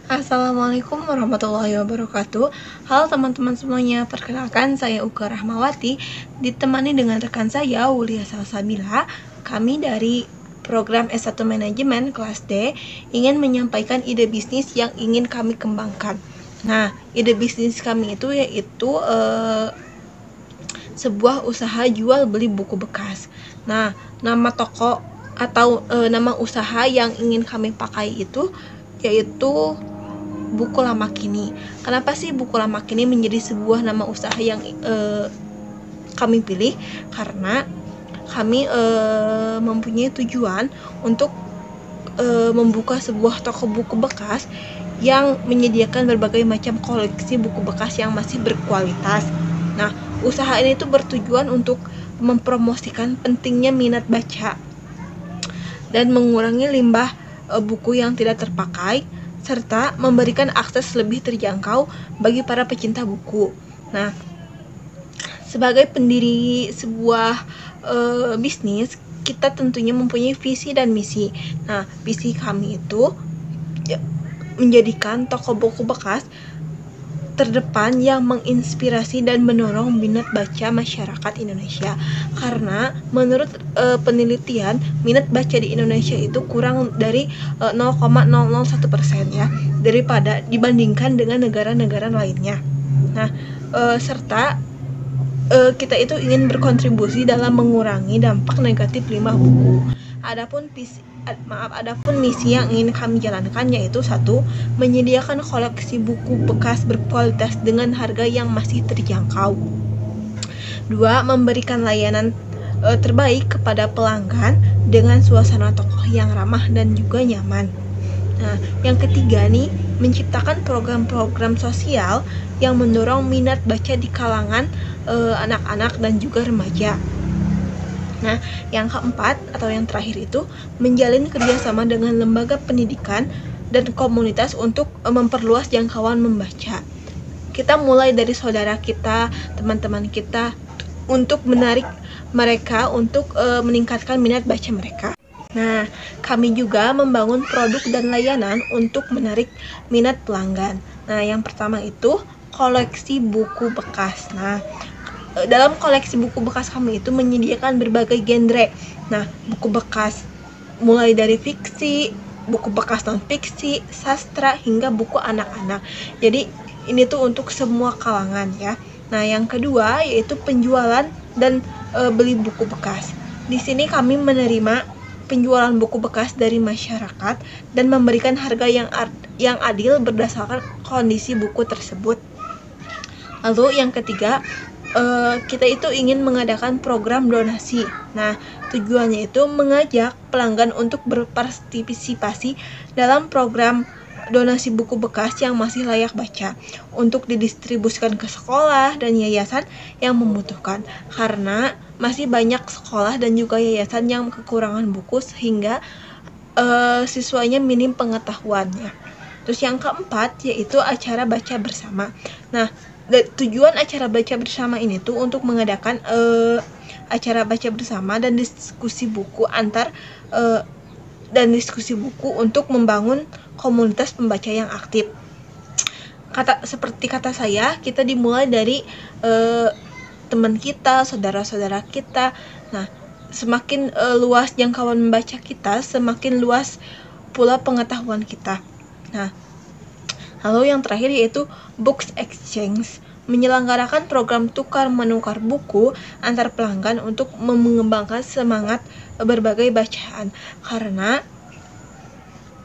Assalamualaikum warahmatullahi wabarakatuh. Halo teman-teman semuanya, perkenalkan saya Uka Rahmawati, ditemani dengan rekan saya Wulia Salsabila. Kami dari program S1 Manajemen kelas D ingin menyampaikan ide bisnis yang ingin kami kembangkan. Nah, ide bisnis kami itu yaitu sebuah usaha jual beli buku bekas. Nah, nama toko atau nama usaha yang ingin kami pakai itu yaitu buku lama kini. Kenapa sih buku lama kini menjadi sebuah nama usaha yang kami pilih? Karena kami mempunyai tujuan untuk membuka sebuah toko buku bekas yang menyediakan berbagai macam koleksi buku bekas yang masih berkualitas. Nah, usaha ini tuh bertujuan untuk mempromosikan pentingnya minat baca dan mengurangi limbah buku yang tidak terpakai, serta memberikan akses lebih terjangkau bagi para pecinta buku. Nah, sebagai pendiri sebuah bisnis, kita tentunya mempunyai visi dan misi. Nah, visi kami itu menjadikan toko buku bekas terdepan yang menginspirasi dan mendorong minat baca masyarakat Indonesia. Karena menurut penelitian, minat baca di Indonesia itu kurang dari 0,001% ya, daripada dibandingkan dengan negara-negara lainnya. Nah, serta kita itu ingin berkontribusi dalam mengurangi dampak negatif limbah buku. Adapun misi yang ingin kami jalankan yaitu satu, menyediakan koleksi buku bekas berkualitas dengan harga yang masih terjangkau. Dua, memberikan layanan terbaik kepada pelanggan dengan suasana toko yang ramah dan juga nyaman. Nah, yang ketiga nih, menciptakan program-program sosial yang mendorong minat baca di kalangan anak-anak dan juga remaja. Nah, yang keempat atau yang terakhir itu menjalin kerjasama dengan lembaga pendidikan dan komunitas untuk memperluas jangkauan membaca. Kita mulai dari saudara kita, teman-teman kita, untuk menarik mereka untuk meningkatkan minat baca mereka. Nah, kami juga membangun produk dan layanan untuk menarik minat pelanggan. Nah, yang pertama itu koleksi buku bekas. Nah, dalam koleksi buku bekas kami itu menyediakan berbagai genre. Nah, buku bekas mulai dari fiksi, buku bekas non-fiksi, sastra, hingga buku anak-anak. Jadi, ini tuh untuk semua kalangan ya. Nah, yang kedua yaitu penjualan dan beli buku bekas. Di sini kami menerima penjualan buku bekas dari masyarakat dan memberikan harga yang adil berdasarkan kondisi buku tersebut. Lalu yang ketiga, kita itu ingin mengadakan program donasi. Nah, tujuannya itu mengajak pelanggan untuk berpartisipasi dalam program donasi buku bekas yang masih layak baca untuk didistribusikan ke sekolah dan yayasan yang membutuhkan. Karena masih banyak sekolah dan juga yayasan yang kekurangan buku sehingga siswanya minim pengetahuannya. Terus yang keempat yaitu acara baca bersama. Nah, tujuan acara baca bersama ini tuh untuk mengadakan acara baca bersama dan diskusi buku untuk membangun komunitas pembaca yang aktif. Seperti kata saya, kita dimulai dari teman kita, saudara-saudara kita. Nah, semakin luas jangkauan membaca kita, semakin luas pula pengetahuan kita. Nah, lalu yang terakhir yaitu Books Exchange, menyelenggarakan program tukar-menukar buku antar pelanggan untuk mengembangkan semangat berbagai bacaan. Karena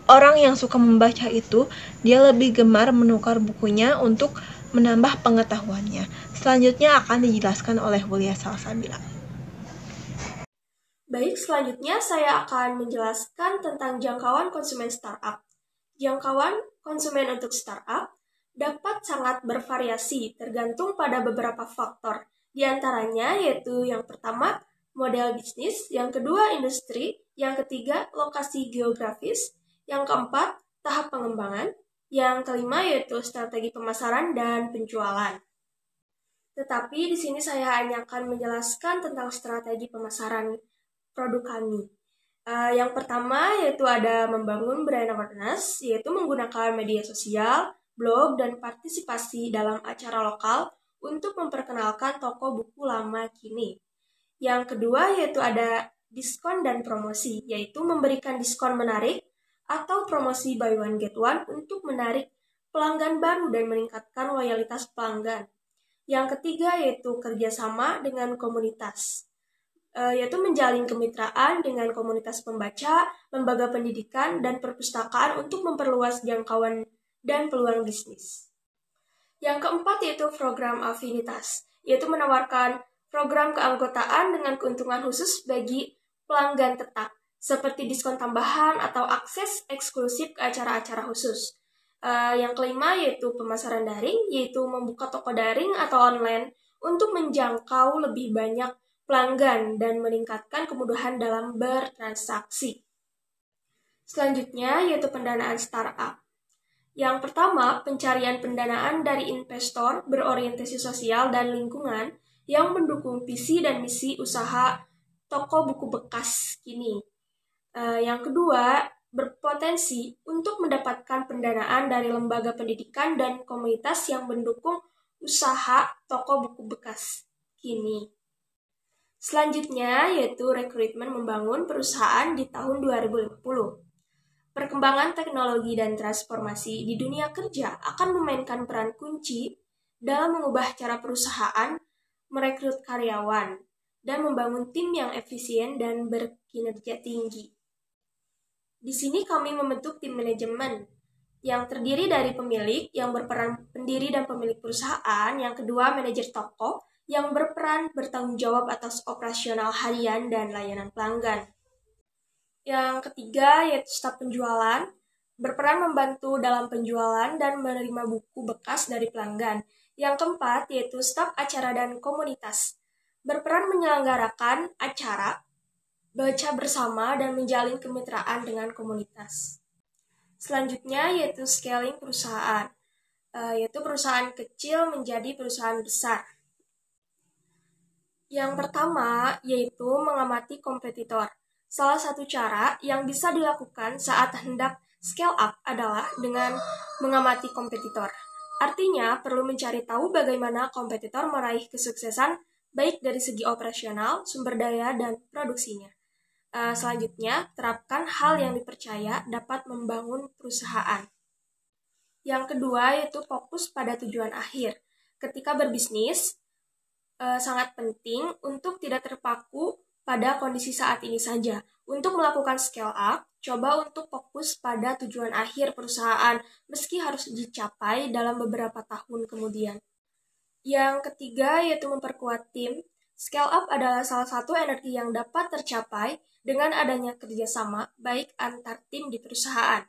orang yang suka membaca itu, dia lebih gemar menukar bukunya untuk menambah pengetahuannya. Selanjutnya akan dijelaskan oleh Wulia Salsabila. Baik, selanjutnya saya akan menjelaskan tentang jangkauan konsumen startup. Jangkauan konsumen untuk startup dapat sangat bervariasi tergantung pada beberapa faktor. Di antaranya yaitu yang pertama, model bisnis, yang kedua industri, yang ketiga lokasi geografis, yang keempat tahap pengembangan, yang kelima yaitu strategi pemasaran dan penjualan. Tetapi di sini saya hanya akan menjelaskan tentang strategi pemasaran produk kami. Yang pertama yaitu ada membangun brand awareness, yaitu menggunakan media sosial, blog, dan partisipasi dalam acara lokal untuk memperkenalkan toko buku lama kini. Yang kedua yaitu ada diskon dan promosi, yaitu memberikan diskon menarik atau promosi buy one get one untuk menarik pelanggan baru dan meningkatkan loyalitas pelanggan. Yang ketiga yaitu kerjasama dengan komunitas, yaitu menjalin kemitraan dengan komunitas pembaca, lembaga pendidikan, dan perpustakaan untuk memperluas jangkauan dan peluang bisnis. Yang keempat yaitu program afinitas, yaitu menawarkan program keanggotaan dengan keuntungan khusus bagi pelanggan tetap, seperti diskon tambahan atau akses eksklusif ke acara-acara khusus. Yang kelima yaitu pemasaran daring, yaitu membuka toko daring atau online untuk menjangkau lebih banyak pelanggan dan meningkatkan kemudahan dalam bertransaksi. Selanjutnya yaitu pendanaan startup. Yang pertama, pencarian pendanaan dari investor berorientasi sosial dan lingkungan yang mendukung visi dan misi usaha toko buku bekas kini. Yang kedua, berpotensi untuk mendapatkan pendanaan dari lembaga pendidikan dan komunitas yang mendukung usaha toko buku bekas kini. Selanjutnya yaitu rekrutmen membangun perusahaan di tahun 2050. Perkembangan teknologi dan transformasi di dunia kerja akan memainkan peran kunci dalam mengubah cara perusahaan merekrut karyawan dan membangun tim yang efisien dan berkinerja tinggi. Di sini kami membentuk tim manajemen yang terdiri dari pemilik yang berperan pendiri dan pemilik perusahaan, yang kedua manajer toko yang berperan bertanggung jawab atas operasional harian dan layanan pelanggan. Yang ketiga yaitu staf penjualan, berperan membantu dalam penjualan dan menerima buku bekas dari pelanggan. Yang keempat yaitu staf acara dan komunitas, berperan menyelenggarakan acara, baca bersama, dan menjalin kemitraan dengan komunitas. Selanjutnya yaitu scaling perusahaan, yaitu perusahaan kecil menjadi perusahaan besar. Yang pertama yaitu mengamati kompetitor. Salah satu cara yang bisa dilakukan saat hendak scale up adalah dengan mengamati kompetitor. Artinya, perlu mencari tahu bagaimana kompetitor meraih kesuksesan baik dari segi operasional, sumber daya, dan produksinya. Selanjutnya, terapkan hal yang dipercaya dapat membangun perusahaan. Yang kedua yaitu fokus pada tujuan akhir. Ketika berbisnis, sangat penting untuk tidak terpaku pada kondisi saat ini saja. Untuk melakukan scale up, coba untuk fokus pada tujuan akhir perusahaan, meski harus dicapai dalam beberapa tahun kemudian. Yang ketiga yaitu memperkuat tim. Scale up adalah salah satu energi yang dapat tercapai dengan adanya kerjasama baik antar tim di perusahaan.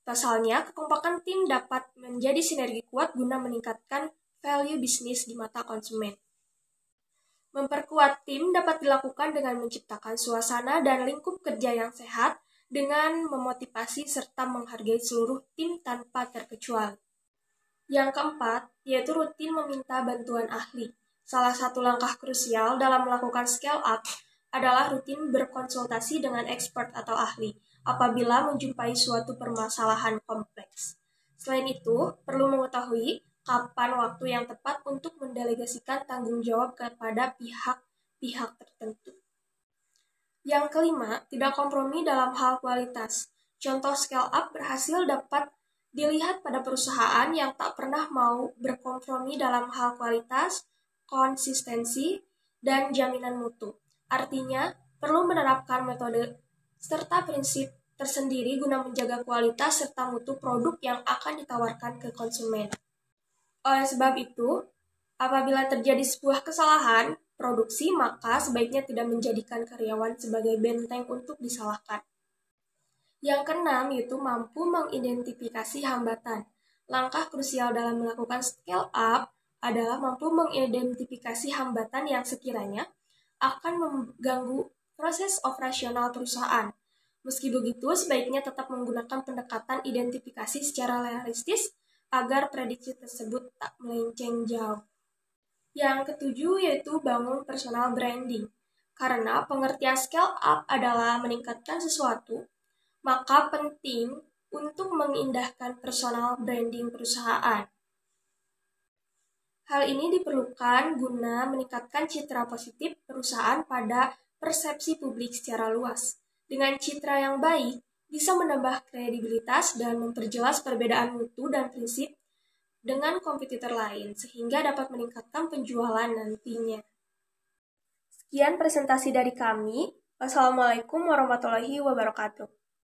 Pasalnya, kekompakan tim dapat menjadi sinergi kuat guna meningkatkan value bisnis di mata konsumen. Memperkuat tim dapat dilakukan dengan menciptakan suasana dan lingkup kerja yang sehat dengan memotivasi serta menghargai seluruh tim tanpa terkecuali. Yang keempat, yaitu rutin meminta bantuan ahli. Salah satu langkah krusial dalam melakukan scale up adalah rutin berkonsultasi dengan expert atau ahli apabila menjumpai suatu permasalahan kompleks. Selain itu, perlu mengetahui kapan waktu yang tepat untuk mendelegasikan tanggung jawab kepada pihak-pihak tertentu. Yang kelima, tidak kompromi dalam hal kualitas. Contoh scale up berhasil dapat dilihat pada perusahaan yang tak pernah mau berkompromi dalam hal kualitas, konsistensi, dan jaminan mutu. Artinya, perlu menerapkan metode serta prinsip tersendiri guna menjaga kualitas serta mutu produk yang akan ditawarkan ke konsumen. Oleh sebab itu, apabila terjadi sebuah kesalahan produksi, maka sebaiknya tidak menjadikan karyawan sebagai benteng untuk disalahkan. Yang keenam yaitu mampu mengidentifikasi hambatan. Langkah krusial dalam melakukan scale up adalah mampu mengidentifikasi hambatan yang sekiranya akan mengganggu proses operasional perusahaan. Meski begitu, sebaiknya tetap menggunakan pendekatan identifikasi secara realistis agar prediksi tersebut tak melenceng jauh. Yang ketujuh yaitu bangun personal branding. Karena pengertian scale up adalah meningkatkan sesuatu, maka penting untuk mengindahkan personal branding perusahaan. Hal ini diperlukan guna meningkatkan citra positif perusahaan pada persepsi publik secara luas. Dengan citra yang baik, bisa menambah kredibilitas dan memperjelas perbedaan mutu dan prinsip dengan kompetitor lain, sehingga dapat meningkatkan penjualan nantinya. Sekian presentasi dari kami. Wassalamualaikum warahmatullahi wabarakatuh.